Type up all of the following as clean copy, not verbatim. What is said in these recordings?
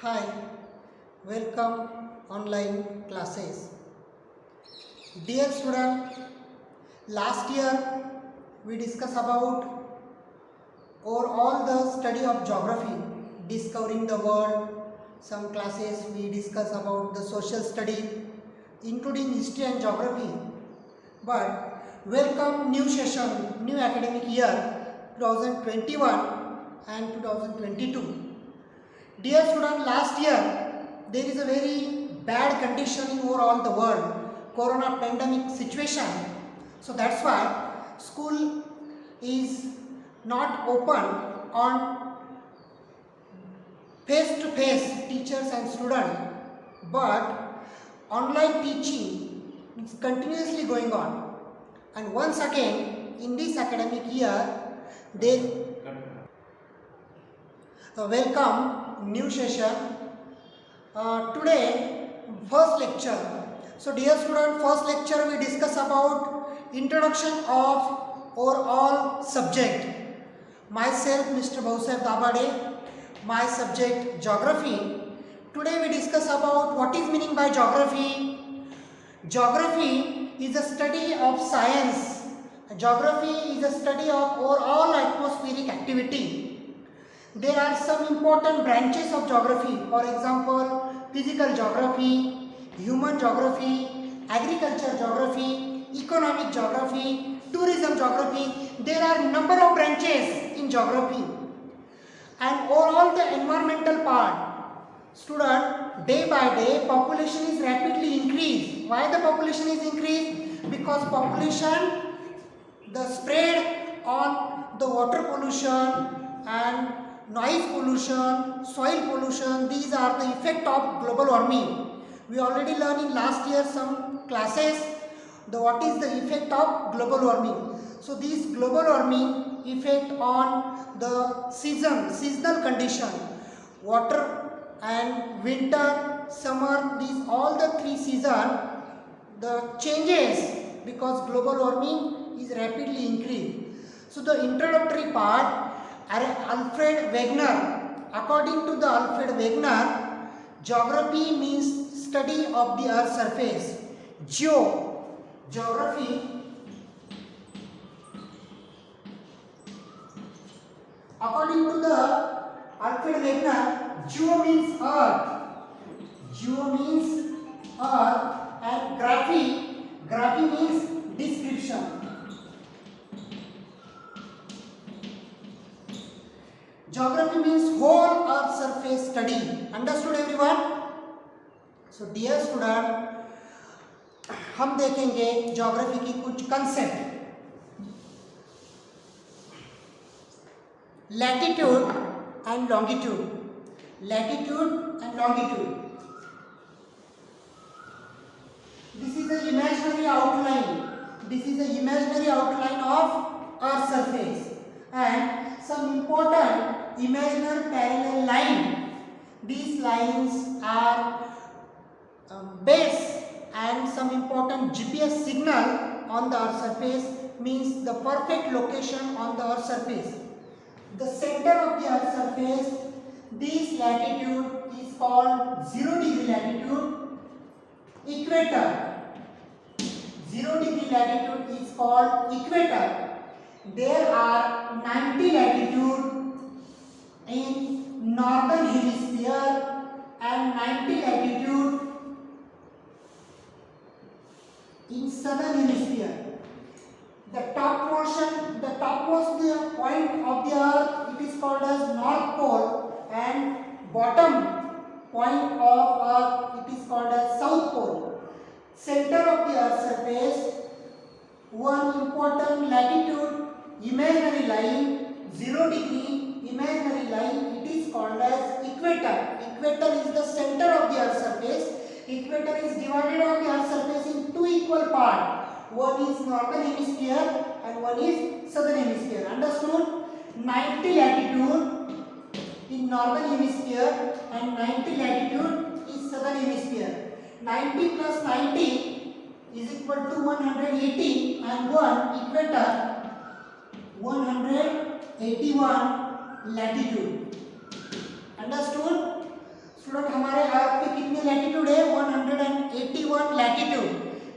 Hi, welcome online classes. Dear student, last year we discussed about all the study of geography, discovering the world. Some classes we discuss about the social study, including history and geography. But welcome new session, new academic year 2021 and 2022. Dear student, last year there is a very bad condition in overall the world, corona pandemic situation. So that's why school is not open on face to face teachers and students, but online teaching is continuously going on. And once again in this academic year they welcome new session. Today first lecture. So dear student, first lecture we discuss about introduction of overall subject. Myself Mr. Bhausaheb Dabade, my subject geography. Today we discuss about what is meaning by geography. Geography is a study of science. Geography is a study of overall atmospheric activity. There are some important branches of geography, for example, physical geography, human geography, agriculture geography, economic geography, tourism geography. There are number of branches in geography. And overall the environmental part, student, day by day population is rapidly increased. Why the population is increased? Because population, the spread on the water pollution and noise pollution, soil pollution, these are the effect of global warming. We already learned in last year some classes what is the effect of global warming. So this global warming effect on the seasonal condition, water and winter, summer, these all the three seasons, the changes because global warming is rapidly increased. So the introductory part, Alfred Wegener. According to the Alfred Wegener, geography means study of the earth's surface. Geography, according to the Alfred Wegener, geo means earth. Geo means earth and graphy means description. Geography means whole earth surface study. Understood everyone? So dear student, हम देखेंगे geography की कुछ concept. Latitude and longitude. Latitude and longitude. This is the imaginary outline. This is the imaginary outline of earth surface and some important imaginary parallel line. These lines are base and some important GPS signal on the earth surface, means the perfect location on the earth surface. The center of the earth surface, this latitude is called 0 degree latitude. Equator, 0 degree latitude is called equator. There are 90 latitude in northern hemisphere and 90 latitude in southern hemisphere. The topmost point of the earth, it is called as North Pole, and bottom point of earth, it is called as South Pole. Center of the earth surface, one important latitude imaginary line, 0 degree imaginary line, it is called as equator. Equator is the center of the earth surface. Equator is divided on the earth surface in two equal parts. One is northern hemisphere and one is southern hemisphere. Understood? 90 latitude in northern hemisphere and 90 latitude in southern hemisphere. 90 plus 90 is equal to 180 and 1 equator, 181 latitude. Understood? Student,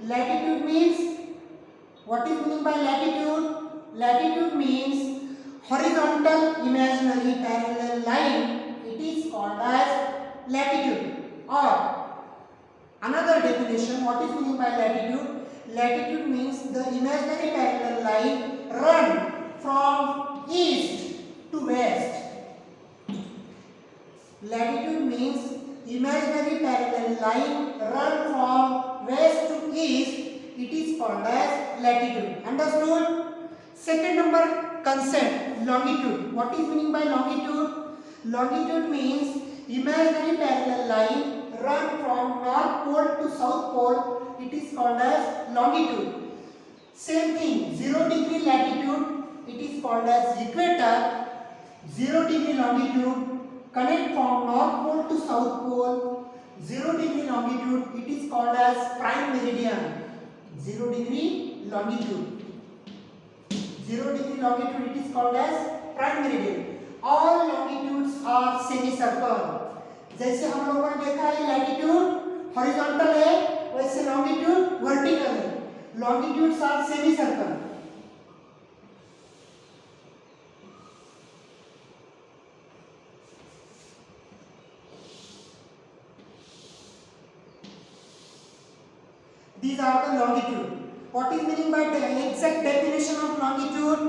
Latitude means, what is meaning by latitude? Latitude means horizontal imaginary parallel line. It is called as latitude. Or another definition, what is meaning by latitude? Latitude means the imaginary parallel line run from east to west. Latitude means imaginary parallel line run from west to east. It is called as latitude. Understood? Second number concept, longitude. What is meaning by longitude? Longitude means imaginary parallel line run from north pole to south pole. It is called as longitude. Same thing, 0 degree latitude, it is called as equator. 0 degree longitude, connect from north pole to south pole. 0 degree longitude, it is called as prime meridian. 0 degree longitude. 0 degree longitude, it is called as prime meridian. All longitudes are semicircle. जैसे हम लोगों ने देखा है latitude horizontal है, वैसे longitude vertical है. Longitudes are semicircle. These are the longitude. What is meaning by the exact definition of longitude?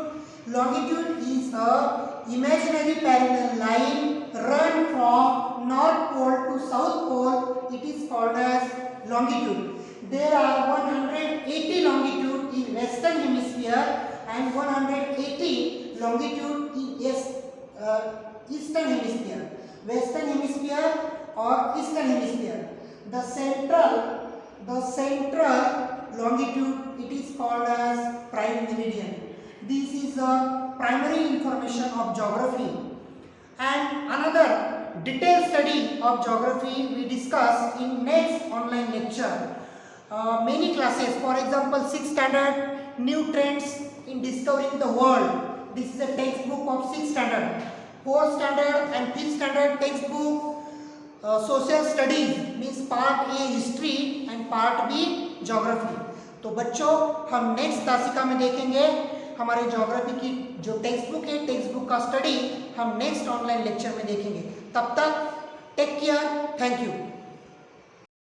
Longitude is a imaginary parallel line run from north pole to south pole. It is called as longitude. There are 180 longitude in western hemisphere and 180 longitude in eastern hemisphere. Western hemisphere or eastern hemisphere. The central longitude, it is called as prime meridian. This is the primary information of geography. And another detailed study of geography we discuss in next online lecture. Many classes, for example 6th standard, new trends in discovering the world. This is a textbook of 6th standard. 4th standard and 5th standard textbook. Social studies means part A history and part B geography. तो बच्चों हम next तासिका में देखेंगे हमारे geography की जो text book है, text book का स्टडी हम नेक्स्ट ऑनलाइन लेक्चर में देखेंगे. तब तक टेक केयर. Thank you.